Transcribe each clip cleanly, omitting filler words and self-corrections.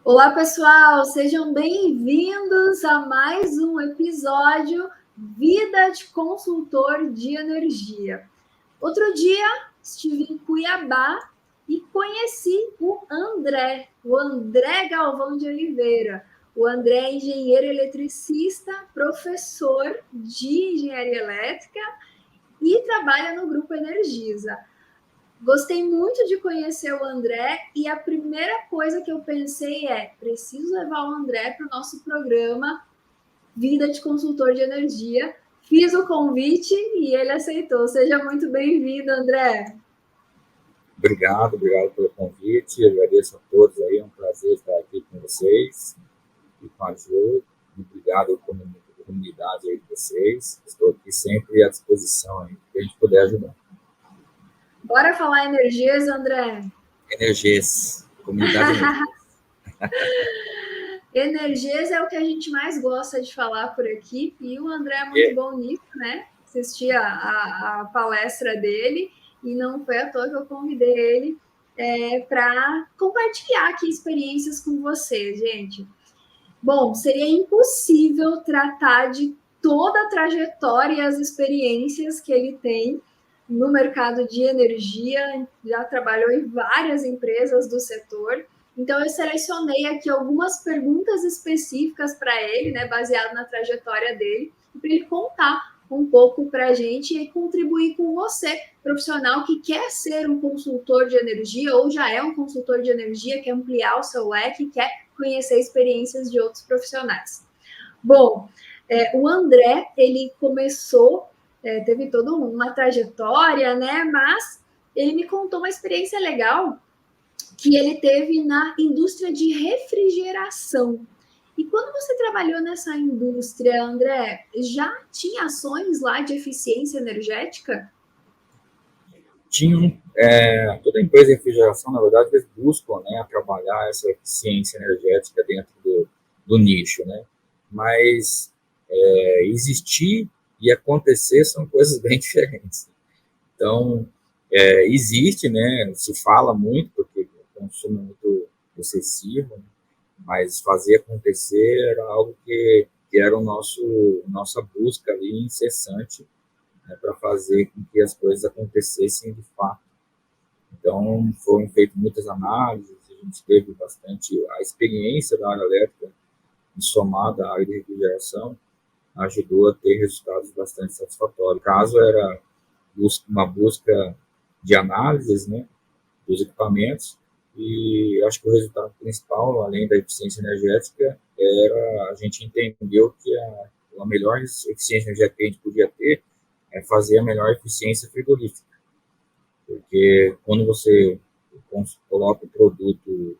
Olá, pessoal, sejam bem-vindos a mais um episódio Vida de Consultor de Energia. Outro dia estive em Cuiabá e conheci o André Galvão de Oliveira. O André é engenheiro eletricista, professor de engenharia elétrica e trabalha no Grupo Energisa. Gostei muito de conhecer o André e a primeira coisa que eu pensei é: preciso levar o André para o nosso programa Vida de Consultor de Energia. Fiz o convite e ele aceitou. Seja muito bem-vindo, André. Obrigado pelo convite. Eu agradeço a todos aí. É um prazer estar aqui com vocês e com a Ju. Obrigado pela comunidade aí de vocês. Estou aqui sempre à disposição aí, que a gente puder ajudar. Bora falar energias, André? Energias, comunidade Energias é o que a gente mais gosta de falar por aqui, e o André é muito bom nisso, né? Assisti a palestra dele, e não foi à toa que eu convidei ele para compartilhar aqui experiências com vocês, gente. Bom, seria impossível tratar de toda a trajetória e as experiências que ele tem no mercado de energia, já trabalhou em várias empresas do setor. Então, eu selecionei aqui algumas perguntas específicas para ele, né, baseado na trajetória dele, para ele contar um pouco para a gente e contribuir com você, profissional que quer ser um consultor de energia ou já é um consultor de energia, quer ampliar o seu leque, quer conhecer experiências de outros profissionais. Bom, o André, ele começou, teve toda uma trajetória, né? Mas ele me contou uma experiência legal que ele teve na indústria de refrigeração. E quando você trabalhou nessa indústria, André, já tinha ações lá de eficiência energética? Toda empresa de refrigeração, na verdade, eles buscam, né, trabalhar essa eficiência energética dentro do nicho, né? Mas existir e acontecer são coisas bem diferentes. Então, existe, né, se fala muito, porque o consumo é muito excessivo, né, mas fazer acontecer era algo que era nossa busca ali incessante, né, para fazer com que as coisas acontecessem de fato. Então, foram feitas muitas análises, a gente teve bastante a experiência da área elétrica, somada à área de refrigeração, ajudou a ter resultados bastante satisfatórios. O caso era uma busca de análises, né, dos equipamentos, e acho que o resultado principal, além da eficiência energética, era a gente entendeu que a melhor eficiência energética que a gente podia ter é fazer a melhor eficiência frigorífica, porque quando você coloca o produto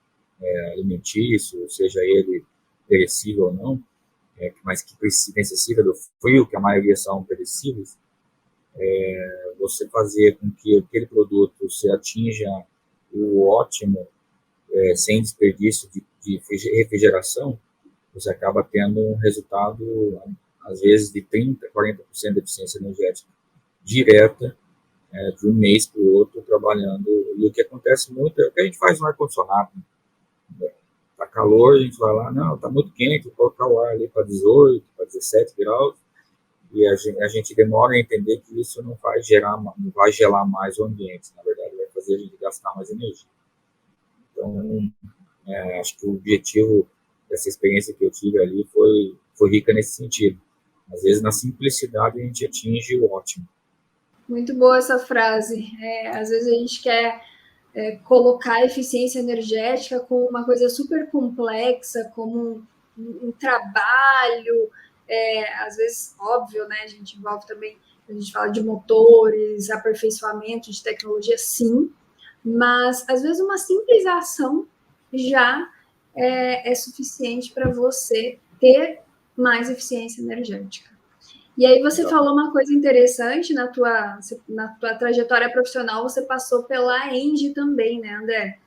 alimentício, seja ele perecível ou não, mas que necessita do frio, que a maioria são perecíveis, você fazer com que aquele produto se atinja o ótimo, sem desperdício de refrigeração, você acaba tendo um resultado, às vezes, de 30%, 40% de eficiência energética direta, de um mês para o outro, trabalhando. E o que acontece muito é o que a gente faz no ar-condicionado. Está calor, a gente vai lá, não, está muito quente, vou colocar o ar ali para 18, para 17 graus, e a gente demora a entender que isso não vai gelar mais o ambiente, na verdade vai fazer a gente gastar mais energia. Então, acho que o objetivo dessa experiência que eu tive ali foi rica nesse sentido. Às vezes, na simplicidade, a gente atinge o ótimo. Muito boa essa frase. Às vezes a gente quer colocar a eficiência energética como uma coisa super complexa, como um trabalho, às vezes, óbvio, né? A gente envolve também, a gente fala de motores, aperfeiçoamento de tecnologia, sim, mas às vezes uma simples ação já é suficiente para você ter mais eficiência energética. E aí você falou uma coisa interessante na tua trajetória profissional, você passou pela Engie também, né, André?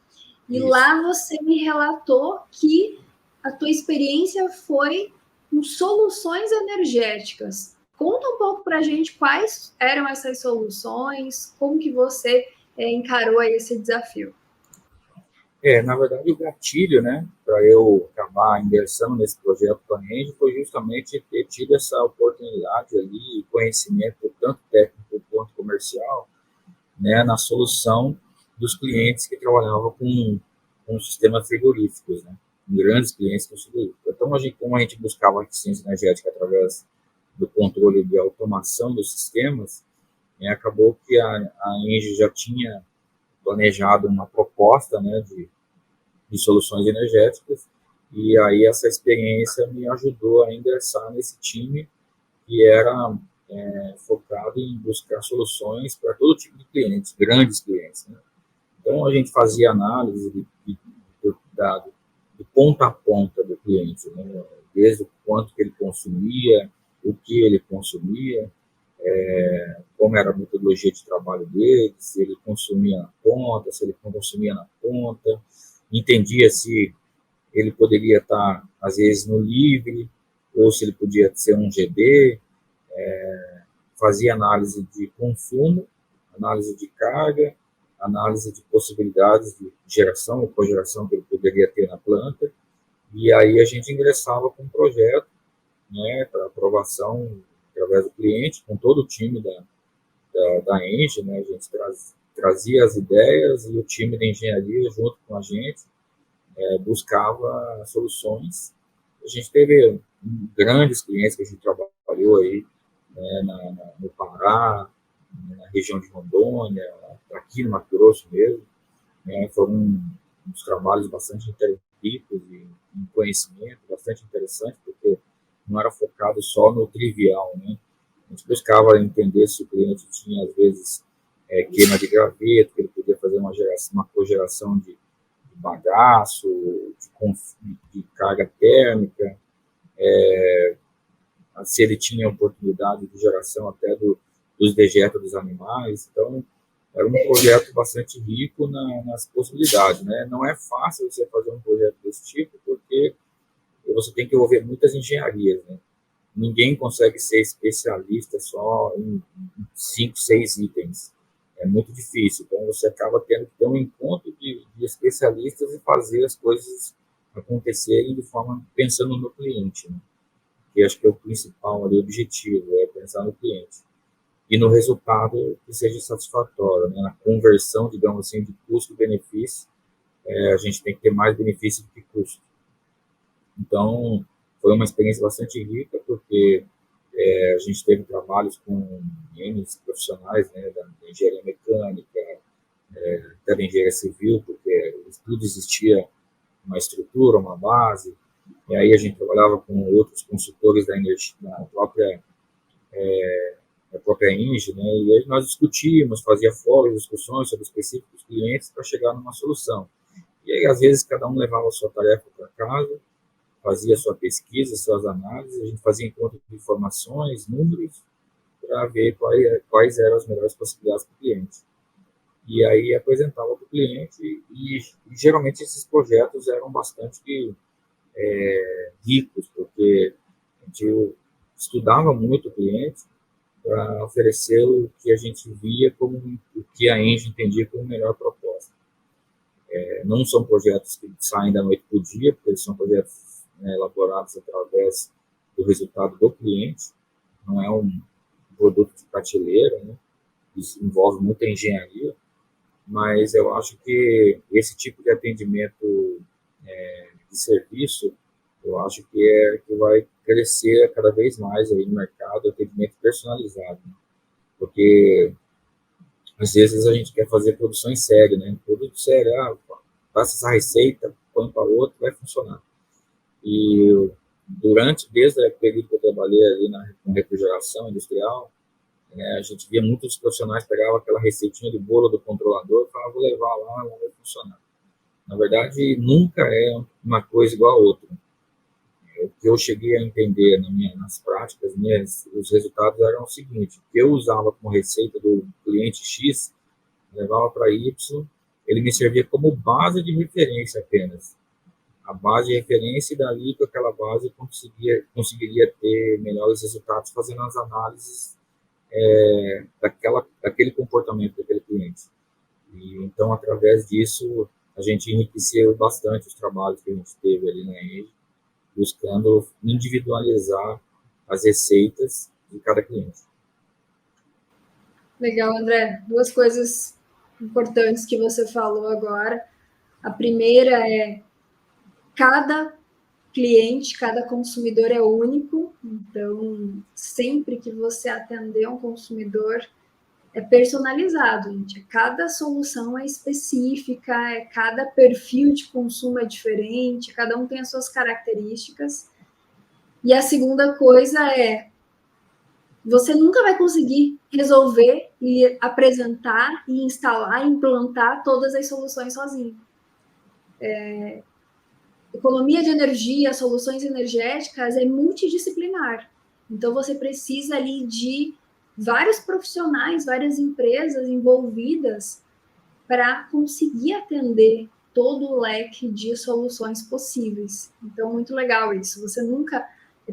E isso. Lá você me relatou que a tua experiência foi com soluções energéticas. Conta um pouco para a gente quais eram essas soluções, como que você encarou esse desafio. Na verdade, o gatilho, né, para eu acabar ingressando nesse projeto com a Engie foi justamente ter tido essa oportunidade ali, conhecimento tanto técnico quanto comercial, né, na solução dos clientes que trabalhavam com sistemas frigoríficos, né, com grandes clientes com frigoríficos. Então, como a gente buscava a eficiência energética através do controle de automação dos sistemas, acabou que a Engie já tinha planejado uma proposta, né, de soluções energéticas, e aí essa experiência me ajudou a ingressar nesse time que era focado em buscar soluções para todo tipo de clientes, grandes clientes, né? Então a gente fazia análise de ponta a ponta do cliente, né? Desde o quanto que ele consumia, o que ele consumia, como era a metodologia de trabalho dele, se ele consumia na ponta, se ele não consumia na ponta, entendia se ele poderia estar, às vezes, no livre, ou se ele podia ser um GD, fazia análise de consumo, análise de carga, análise de possibilidades de geração ou cogeração que ele poderia ter na planta, e aí a gente ingressava com um projeto, né, para aprovação através do cliente, com todo o time da Engie, né, a gente trazia as ideias e o time de engenharia junto com a gente buscava soluções. A gente teve grandes clientes que a gente trabalhou aí, né, no Pará, na região de Rondônia, aqui no Mato Grosso mesmo, né, foram uns trabalhos bastante ricos em conhecimento, bastante interessante, porque não era focado só no trivial, né? A gente buscava entender se o cliente tinha, às vezes, queima de graveto, que ele podia fazer uma cogeração de bagaço, de carga térmica, se ele tinha oportunidade de geração até dos dejetos dos animais. Então, era um projeto bastante rico nas possibilidades, né? Não é fácil você fazer um projeto desse tipo, porque você tem que envolver muitas engenharias, né? Ninguém consegue ser especialista só em 5, 6 itens. É muito difícil. Então, você acaba tendo que ter um encontro de especialistas e fazer as coisas acontecerem de forma pensando no cliente, né? Que acho que é o principal ali, o objetivo, é pensar no cliente. E no resultado que seja satisfatório, né? Na conversão, digamos assim, de custo-benefício, a gente tem que ter mais benefício do que custo. Então, foi uma experiência bastante rica, porque a gente teve trabalhos com N profissionais, né, da engenharia mecânica, até da engenharia civil, porque tudo existia uma estrutura, uma base, e aí a gente trabalhava com outros consultores da própria Engie, né, e aí nós discutíamos, fazia fóruns, discussões sobre específicos clientes para chegar numa solução. E aí, às vezes, cada um levava a sua tarefa para casa, fazia sua pesquisa, suas análises, a gente fazia encontro de informações, números, para ver quais eram as melhores possibilidades para o cliente. E aí apresentava para o cliente e geralmente esses projetos eram bastante ricos, porque a gente estudava muito o cliente para oferecer o que a gente via como o que a Engie entendia como melhor proposta. Não são projetos que saem da noite para o dia, porque eles são projetos, né, elaborados através do resultado do cliente, não é um produto de prateleira, né? Isso envolve muita engenharia, mas eu acho que esse tipo de atendimento de serviço, eu acho que vai crescer cada vez mais aí no mercado, atendimento personalizado, né? Porque às vezes a gente quer fazer produção em série, né? Produto sério, passa essa receita, põe para outro, vai funcionar. E desde o período que eu trabalhei ali com refrigeração industrial, né, a gente via muitos profissionais pegavam aquela receitinha de bolo do controlador e falavam, vou levar lá, não vai funcionar. Na verdade, nunca é uma coisa igual a outra. O que eu cheguei a entender nas práticas minhas, os resultados eram o seguinte: o que eu usava como receita do cliente X, levava para Y, ele me servia como base de referência apenas. A base de referência, e dali com aquela base conseguiria ter melhores resultados fazendo as análises daquele comportamento daquele cliente. E, então, através disso, a gente enriqueceu bastante os trabalhos que a gente teve ali na Engie, buscando individualizar as receitas de cada cliente. Legal, André. Duas coisas importantes que você falou agora. A primeira é cada cliente, cada consumidor é único, então sempre que você atender um consumidor é personalizado, gente. Cada solução é específica, cada perfil de consumo é diferente, cada um tem as suas características. E a segunda coisa é você nunca vai conseguir resolver e apresentar e instalar, implantar todas as soluções sozinho. Economia de energia, soluções energéticas é multidisciplinar. Então você precisa ali de vários profissionais, várias empresas envolvidas para conseguir atender todo o leque de soluções possíveis. Então, muito legal isso. Você nunca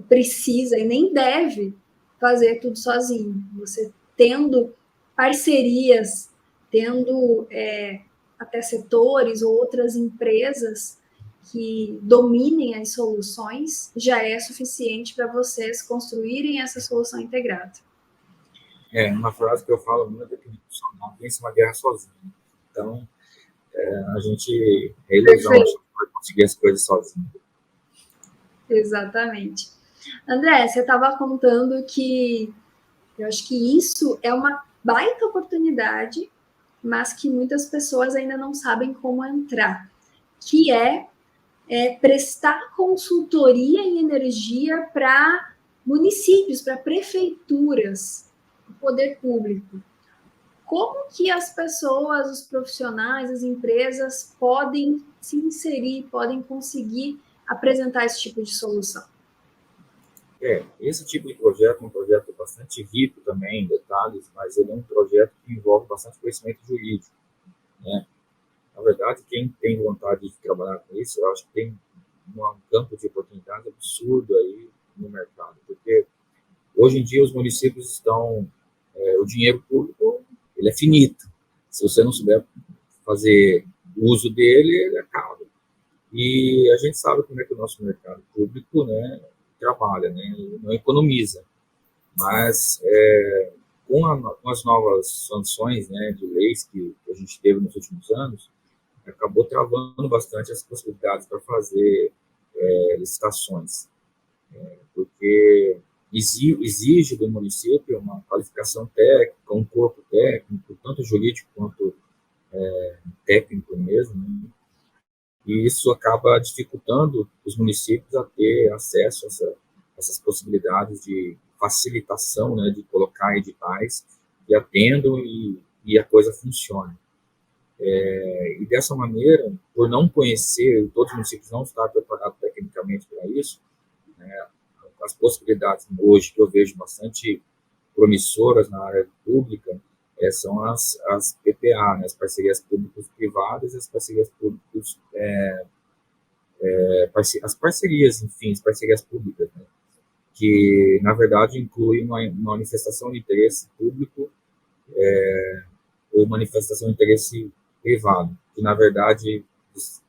precisa e nem deve fazer tudo sozinho. Você tendo parcerias, tendo até setores ou outras empresas que dominem as soluções, já é suficiente para vocês construírem essa solução integrada. Uma frase que eu falo muito é que não pensa uma guerra sozinho. Então, a gente é ilusão de conseguir as coisas sozinho. Exatamente. André, você estava contando que eu acho que isso é uma baita oportunidade, mas que muitas pessoas ainda não sabem como entrar, que é prestar consultoria em energia para municípios, para prefeituras, o poder público. Como que as pessoas, os profissionais, as empresas podem se inserir, podem conseguir apresentar esse tipo de solução? Esse tipo de projeto é um projeto bastante rico também em detalhes, mas ele é um projeto que envolve bastante conhecimento jurídico, né? Na verdade, quem tem vontade de trabalhar com isso, eu acho que tem um campo de oportunidade absurdo aí no mercado, porque hoje em dia os municípios estão, o dinheiro público, ele é finito. Se você não souber fazer uso dele, ele acaba. E a gente sabe como é que o nosso mercado público, né, trabalha, né, ele não economiza. Mas com as novas sanções, né, de leis que a gente teve nos últimos anos, acabou travando bastante as possibilidades para fazer licitações, porque exige do município uma qualificação técnica, um corpo técnico, tanto jurídico quanto técnico mesmo, né? E isso acaba dificultando os municípios a ter acesso a essas possibilidades de facilitação, né, de colocar editais que atendam e a coisa funcione. E dessa maneira, por não conhecer, todos os municípios não estar preparados tecnicamente para isso, né, as possibilidades hoje que eu vejo bastante promissoras na área pública são as PPA, né, as parcerias públicas-privadas e as parcerias públicas, as parcerias, enfim, as parcerias públicas, né, que na verdade inclui uma manifestação de interesse público ou manifestação de interesse privado, que na verdade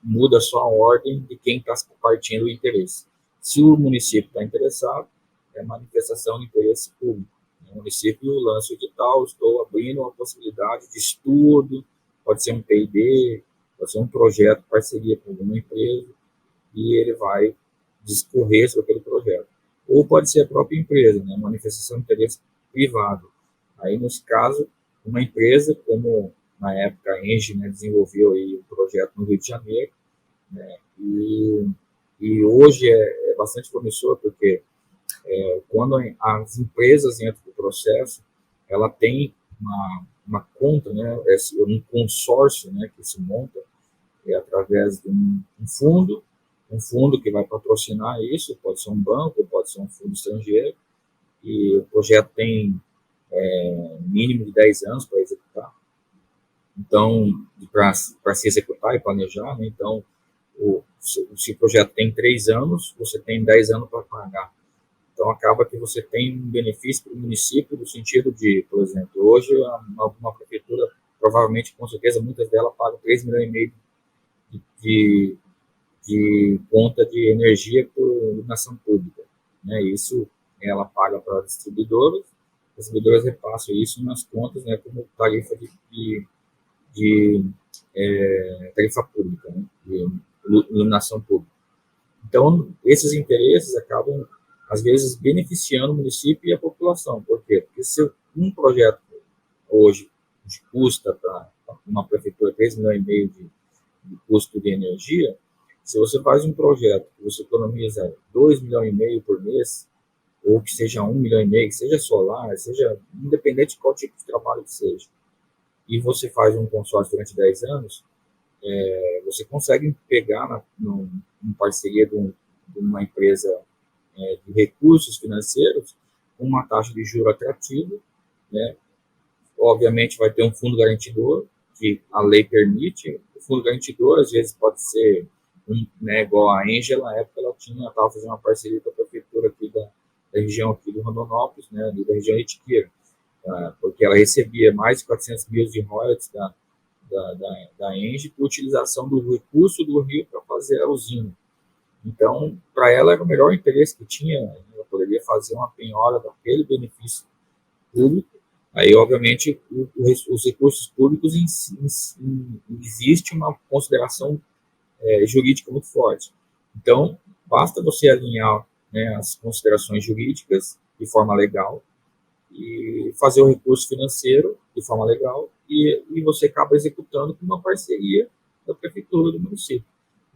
muda só a ordem de quem está partindo o interesse. Se o município está interessado, é manifestação de interesse público. O município lança o edital, estou abrindo uma possibilidade de estudo, pode ser um P&D, pode ser um projeto, parceria com alguma empresa, e ele vai discorrer sobre aquele projeto. Ou pode ser a própria empresa, né, manifestação de interesse privado. Aí, nesse caso, uma empresa, como na época a Engie, né, desenvolveu aí um projeto no Rio de Janeiro, né, e hoje é bastante promissor, porque quando as empresas entram no processo, ela tem uma conta, né, um consórcio, né, que se monta através de um fundo que vai patrocinar isso, pode ser um banco, pode ser um fundo estrangeiro, e o projeto tem mínimo de 10 anos para executar. Então, para se executar e planejar, né, então, se o projeto tem 3 anos, você tem 10 anos para pagar. Então, acaba que você tem um benefício para o município, no sentido de, por exemplo, hoje uma prefeitura, provavelmente, com certeza, muitas delas pagam 3,5 milhões de, de conta de energia por iluminação pública, né? Isso ela paga para as distribuidoras repassam isso nas contas, né, como tarifa de tarifa pública, né, de iluminação pública. Então, esses interesses acabam, às vezes, beneficiando o município e a população. Por quê? Porque se um projeto hoje custa para uma prefeitura 3,5 milhões de custo de energia, se você faz um projeto que você economiza 2,5 milhões por mês, ou que seja 1,5 milhão, que seja solar, seja independente de qual tipo de trabalho que seja, e você faz um consórcio durante 10 anos, você consegue pegar em parceria de uma empresa de recursos financeiros com uma taxa de juro atrativa, né? Obviamente vai ter um fundo garantidor, que a lei permite. O fundo garantidor, às vezes, pode ser né, igual a Engie, na época ela estava fazendo uma parceria com a prefeitura aqui da região aqui do Rondonópolis, né, da região de Itiqueira, porque ela recebia mais de 400 mil de royalties da Engie por utilização do recurso do rio para fazer a usina. Então, para ela era o melhor interesse que tinha, ela poderia fazer uma penhora daquele benefício público. Aí, obviamente, os recursos públicos existe uma consideração jurídica muito forte. Então, basta você alinhar, né, as considerações jurídicas de forma legal e fazer o recurso financeiro de forma legal e você acaba executando com uma parceria da prefeitura do município.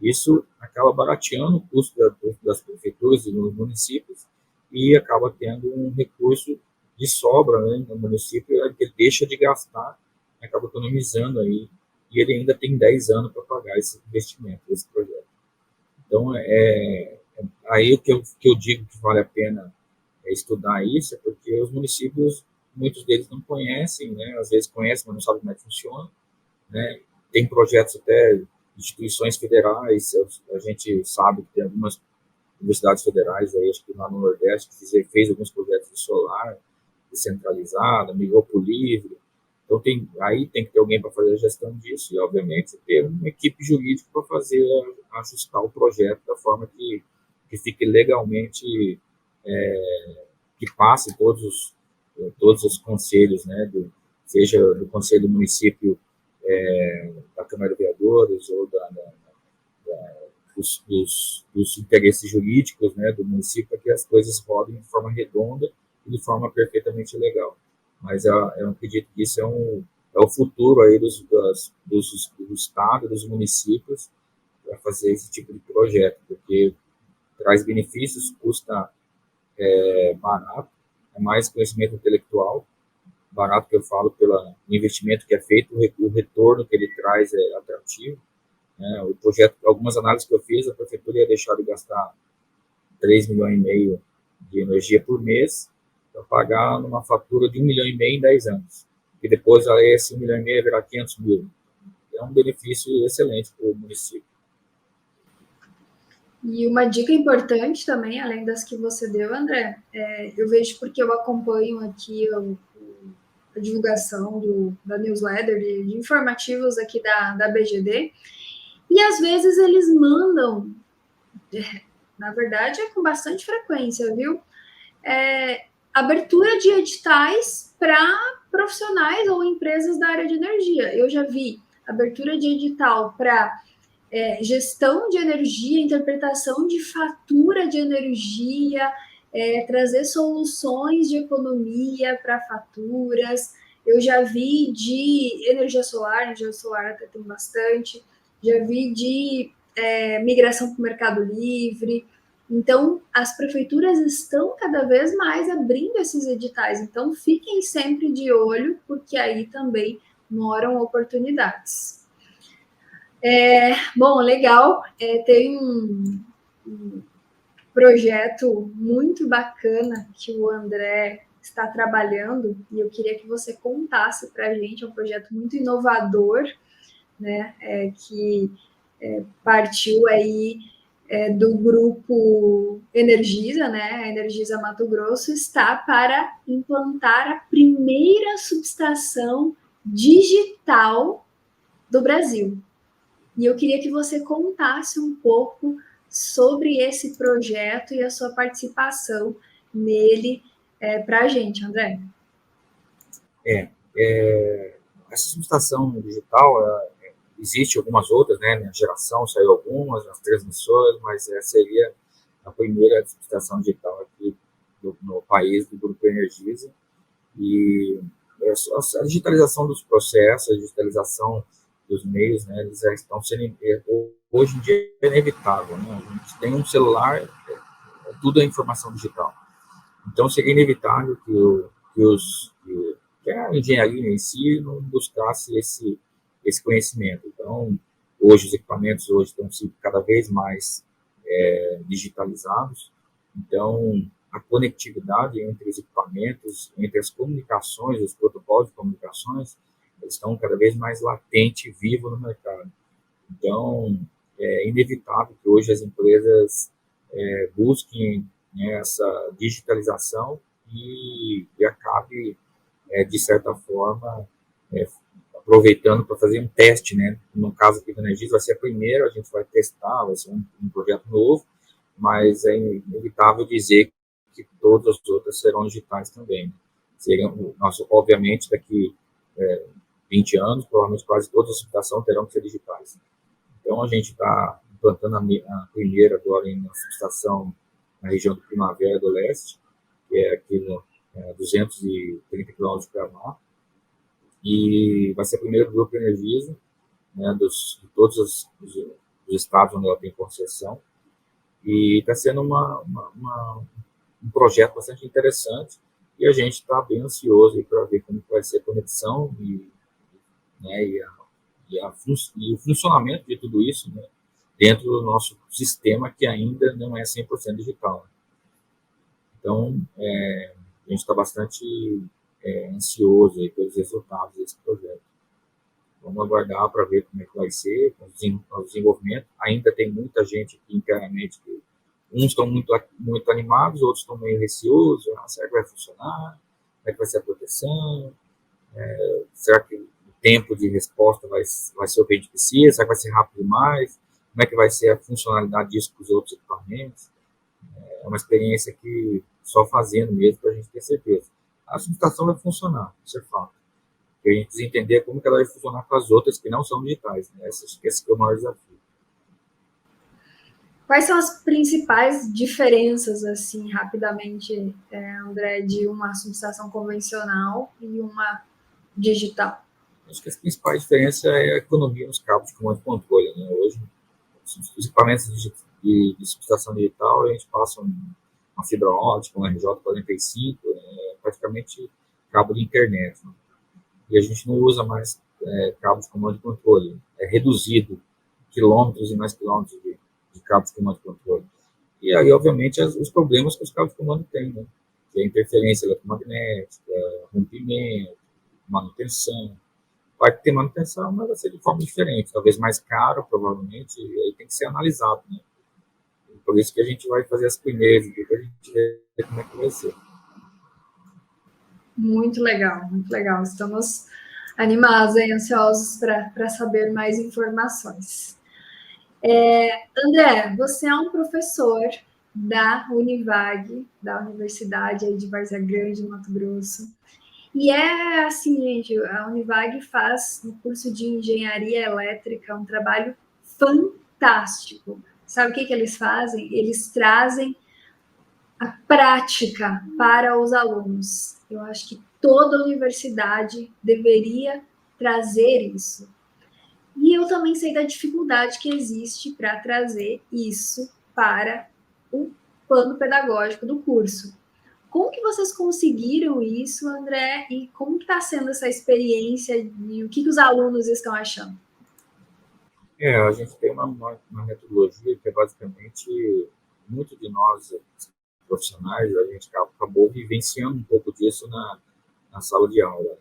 Isso acaba barateando o custo das prefeituras e dos municípios e acaba tendo um recurso de sobra, né, no município, que ele deixa de gastar, acaba economizando aí, e ele ainda tem 10 anos para pagar esse investimento, esse projeto. Então, aí o que eu digo que vale a pena estudar isso, é porque os municípios, muitos deles não conhecem, né, às vezes conhecem, mas não sabem como é que funciona, né, tem projetos até instituições federais, a gente sabe que tem algumas universidades federais, aí, acho que lá no Nordeste, que fez alguns projetos de solar, descentralizada, migrou para o livre. Então, aí tem que ter alguém para fazer a gestão disso e, obviamente, ter uma equipe jurídica para fazer, ajustar o projeto da forma que fique legalmente, que passe todos os conselhos, né, seja do Conselho do Município, da Câmara de Vereadores ou dos interesses jurídicos, né, do município, para que as coisas rodem de forma redonda e de forma perfeitamente legal. Mas eu acredito que isso é o futuro aí do Estado, dos municípios, para fazer esse tipo de projeto, porque traz benefícios, custa barato, é mais conhecimento intelectual, barato que eu falo pelo investimento que é feito, o retorno que ele traz é atrativo. O projeto, algumas análises que eu fiz, a prefeitura ia deixar de gastar 3,5 milhões de energia por mês para pagar numa fatura de 1,5 milhão em 10 anos. E depois esse 1,5 milhão ia virar 500 mil. É um benefício excelente para o município. E uma dica importante também, além das que você deu, André, eu vejo porque eu acompanho aqui a divulgação da newsletter, de informativos aqui da BGD, e às vezes eles mandam, na verdade é com bastante frequência, viu? Abertura de editais para profissionais ou empresas da área de energia. Eu já vi abertura de edital para gestão de energia, interpretação de fatura de energia, trazer soluções de economia para faturas. Eu já vi de energia solar até tem bastante, já vi de migração para o Mercado Livre. Então, as prefeituras estão cada vez mais abrindo esses editais. Então, fiquem sempre de olho, porque aí também moram oportunidades. Bom, legal. Tem um projeto muito bacana que o André está trabalhando e eu queria que você contasse para a gente. É um projeto muito inovador, né? Que partiu aí do grupo Energisa, né? A Energisa Mato Grosso está para implantar a primeira subestação digital do Brasil. E eu queria que você contasse um pouco sobre esse projeto e a sua participação nele para a gente, André. Essa subestação digital, existe algumas outras, né? Na geração saiu algumas, nas transmissões, mas essa seria a primeira subestação digital aqui no país do Grupo Energisa. E a digitalização dos processos, a digitalização dos meios, né? Eles já estão sendo, hoje em dia, é inevitável, né? A gente tem um celular, tudo é informação digital. Então, seria inevitável que a engenharia em si não buscasse esse conhecimento. Então, hoje, os equipamentos hoje estão sendo cada vez mais digitalizados. Então, a conectividade entre os equipamentos, entre as comunicações, os protocolos de comunicações, eles estão cada vez mais latente e vivo no mercado. Então, é inevitável que hoje as empresas busquem, né, essa digitalização e acabe, de certa forma, aproveitando para fazer um teste, né? No caso aqui da Energisa, vai ser a primeira, a gente vai testar, vai ser um projeto novo, mas é inevitável dizer que todas as outras serão digitais também. Seriam, nossa, obviamente, daqui 20 anos, provavelmente quase todas as subestações terão que ser digitais. Então, a gente está implantando a primeira agora em uma subestação na região do Primavera do Leste, que é aqui no 230 quilômetros de Gramado, e vai ser a primeira do Grupo Energisa, né, de todos os estados onde ela tem concessão, e está sendo um projeto bastante interessante, e a gente está bem ansioso para ver como vai ser a conexão né, e o funcionamento de tudo isso, né, dentro do nosso sistema que ainda não é 100% digital. Então, a gente está bastante ansioso aí pelos resultados desse projeto. Vamos aguardar para ver como é que vai ser o desenvolvimento. Ainda tem muita gente aqui internamente que uns estão muito animados, outros estão meio receosos. Será que vai funcionar? Como é que vai ser a proteção? Será que o tempo de resposta vai ser o que a gente precisa? Será que vai ser rápido demais? Como é que vai ser a funcionalidade disso para os outros equipamentos? É uma experiência que só fazendo mesmo para a gente ter certeza. A subestação vai funcionar, isso é fato. E a gente precisa entender como que ela vai funcionar com as outras que não são digitais, né? Esse é o maior desafio. Quais são as principais diferenças, assim, rapidamente, André, de uma subestação convencional e uma digital? Acho que as principais diferenças é a economia nos cabos de comando e controle, né? Hoje, os equipamentos de subestação digital, a gente passa uma fibra ótica, um RJ45, praticamente cabo de internet, né? E a gente não usa mais cabo de comando e controle. É reduzido quilômetros e mais quilômetros de cabo de comando e controle. E aí, obviamente, os problemas que os cabos de comando têm, né? Que é interferência eletromagnética, rompimento, manutenção. Vai ter manutenção, mas vai ser de forma diferente, talvez mais caro, provavelmente, e aí tem que ser analisado, né? Por isso que a gente vai fazer as primeiras, e depois a gente vê como é que vai ser. Muito legal, muito legal. Estamos animados e ansiosos para saber mais informações. André, você é um professor da Univag, da Universidade aí de Várzea Grande, no Mato Grosso. E é assim, gente, a Univag faz no curso de engenharia elétrica um trabalho fantástico. Sabe o que eles fazem? Eles trazem a prática para os alunos. Eu acho que toda universidade deveria trazer isso. E eu também sei da dificuldade que existe para trazer isso para o plano pedagógico do curso. Como que vocês conseguiram isso, André? E como está sendo essa experiência e o que os alunos estão achando? A gente tem uma metodologia que é basicamente, muito de nós profissionais, a gente acabou vivenciando um pouco disso na sala de aula,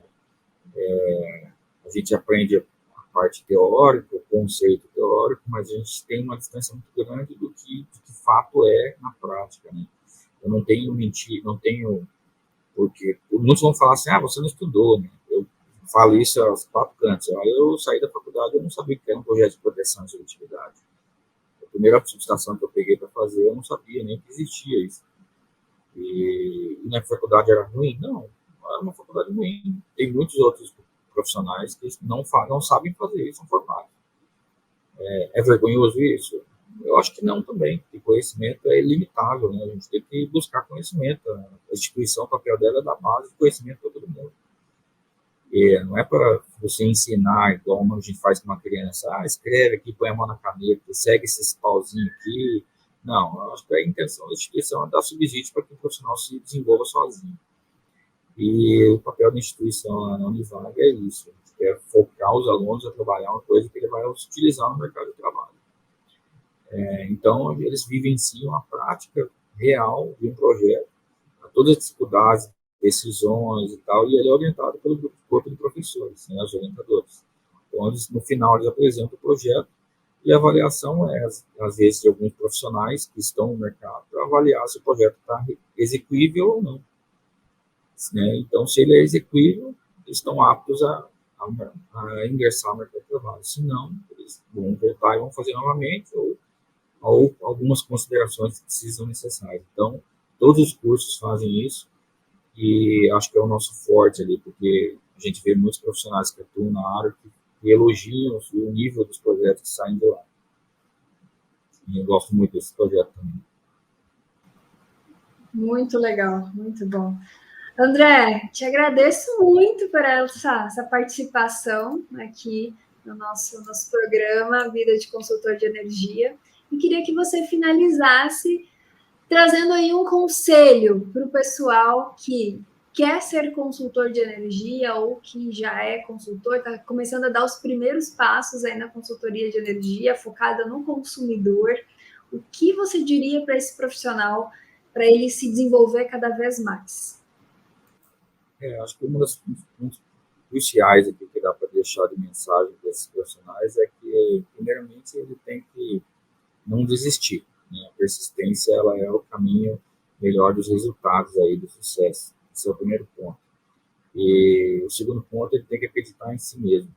né? A gente aprende a parte teórica, o conceito teórico, mas a gente tem uma distância muito grande do que de fato é na prática, né? Eu não tenho mentir, não tenho porque muitos vão falar assim, você não estudou, né? Eu falo isso aos 4 cantos. Eu saí da faculdade, eu não sabia que era um projeto de proteção e seletividade. A primeira subestação que eu peguei para fazer, eu não sabia nem que existia isso. E na faculdade era ruim? Não, era uma faculdade ruim. Tem muitos outros profissionais que não sabem fazer isso, são formados. É vergonhoso isso? Eu acho que não também, porque conhecimento é ilimitável, né? A gente tem que buscar conhecimento. A instituição, o papel dela é dar base de conhecimento para todo mundo. E não é para você ensinar igual a gente faz com uma criança, escreve aqui, põe a mão na caneta, segue esses pauzinhos aqui. Não, eu acho que a intenção da instituição é dar subsídio para que o profissional se desenvolva sozinho. E o papel da instituição na Univag é isso, é focar os alunos a trabalhar uma coisa que ele vai utilizar no mercado de trabalho. Então, eles vivenciam a prática real de um projeto, todas as dificuldades, decisões e tal, e ele é orientado pelo corpo de professores, né, os orientadores. Então, no final, eles apresentam o projeto e a avaliação é, às vezes, de alguns profissionais que estão no mercado para avaliar se o projeto está execuível ou não. Né? Então, se ele é execuível, eles estão aptos a ingressar no mercado de trabalho. Se não, eles vão voltar e vão fazer novamente, ou algumas considerações que precisam necessárias. Então, todos os cursos fazem isso, e acho que é o nosso forte ali, porque a gente vê muitos profissionais que atuam na área que elogiam o nível dos projetos que saem de lá. E eu gosto muito desse projeto também. Muito legal, muito bom. André, te agradeço muito por essa participação aqui no nosso programa Vida de Consultor de Energia, e queria que você finalizasse trazendo aí um conselho para o pessoal que quer ser consultor de energia ou que já é consultor, está começando a dar os primeiros passos aí na consultoria de energia, focada no consumidor. O que você diria para esse profissional, para ele se desenvolver cada vez mais? Acho que uma das cruciais aqui que dá para deixar de mensagem desses profissionais é que, primeiramente, ele tem que não desistir. Né? A persistência, ela é o caminho melhor dos resultados aí do sucesso. Esse é o primeiro ponto. E o segundo ponto, ele tem que acreditar em si mesmo.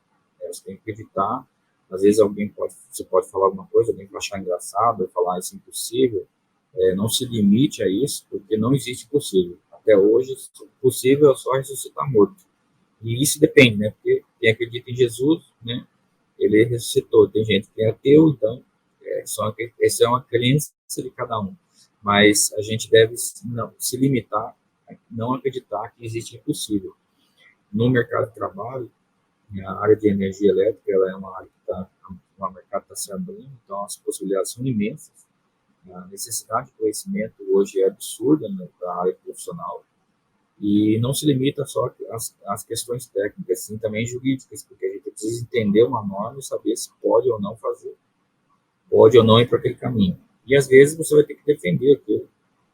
Você tem que acreditar. Às vezes você pode falar alguma coisa, alguém vai achar engraçado, falar isso é impossível. Não se limite a isso, porque não existe possível. Até hoje, possível é só ressuscitar morto. E isso depende, né? Porque quem acredita em Jesus, né? Ele ressuscitou. Tem gente que é ateu, então essa é uma crença de cada um. Mas a gente deve não se limitar, não acreditar que existe impossível. No mercado de trabalho, a área de energia elétrica, ela é uma área que o mercado está se abrindo, então as possibilidades são imensas. A necessidade de conhecimento hoje é absurda na área profissional, e não se limita só às questões técnicas, sim também jurídicas, porque a gente precisa entender uma norma e saber se pode ou não fazer, pode ou não ir para aquele caminho. E às vezes você vai ter que defender aquilo.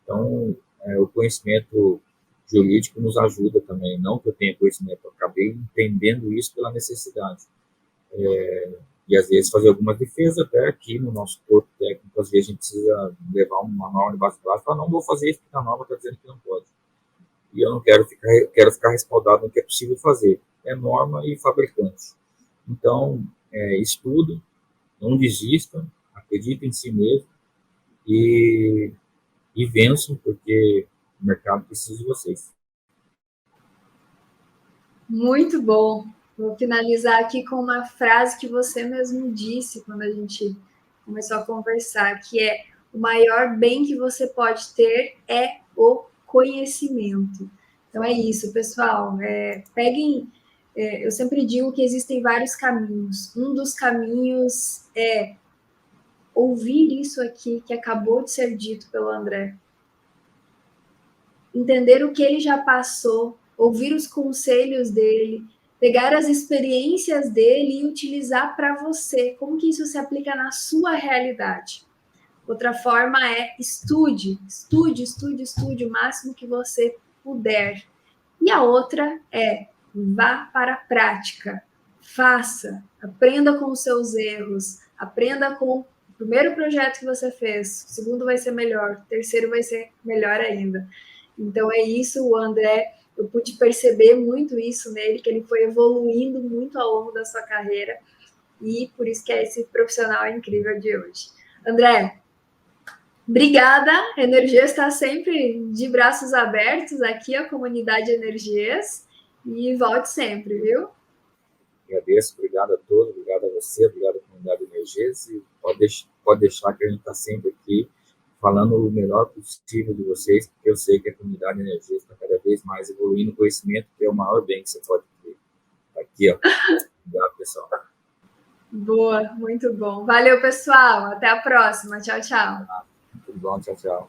Então, o conhecimento jurídico nos ajuda também, não que eu tenha conhecimento, eu acabei entendendo isso pela necessidade. E às vezes fazer algumas defesas até aqui no nosso corpo técnico, às vezes a gente precisa levar uma norma de base de falar, não vou fazer isso porque a norma está dizendo que não pode. E eu não quero ficar respaldado no que é possível fazer. É norma e fabricante. Então, estudo, não desistam, acreditem em si mesmo e vençam, porque o mercado precisa de vocês. Muito bom. Vou finalizar aqui com uma frase que você mesmo disse quando a gente começou a conversar, que é: o maior bem que você pode ter é o conhecimento. Então é isso, pessoal. Eu sempre digo que existem vários caminhos. Um dos caminhos é ouvir isso aqui que acabou de ser dito pelo André. Entender o que ele já passou, ouvir os conselhos dele, pegar as experiências dele e utilizar para você. Como que isso se aplica na sua realidade? Outra forma é estude o máximo que você puder. E a outra é vá para a prática, faça, aprenda com os seus erros, aprenda com o primeiro projeto que você fez, o segundo vai ser melhor, o terceiro vai ser melhor ainda. Então é isso, o André. eu pude perceber muito isso nele, que ele foi evoluindo muito ao longo da sua carreira, e por isso que é esse profissional incrível de hoje. André, obrigada, a Energias está sempre de braços abertos aqui, a comunidade Energias, e volte sempre, viu? Agradeço, obrigado a todos, obrigado a você, obrigado à comunidade Energias, e pode deixar que a gente está sempre aqui falando o melhor possível de vocês, porque eu sei que a comunidade Energias está cada vez mais evoluindo o conhecimento, que é o maior bem que você pode ter. Aqui, ó. Obrigado, pessoal. Boa, muito bom. Valeu, pessoal. Até a próxima. Tchau, tchau. Muito bom, tchau, tchau.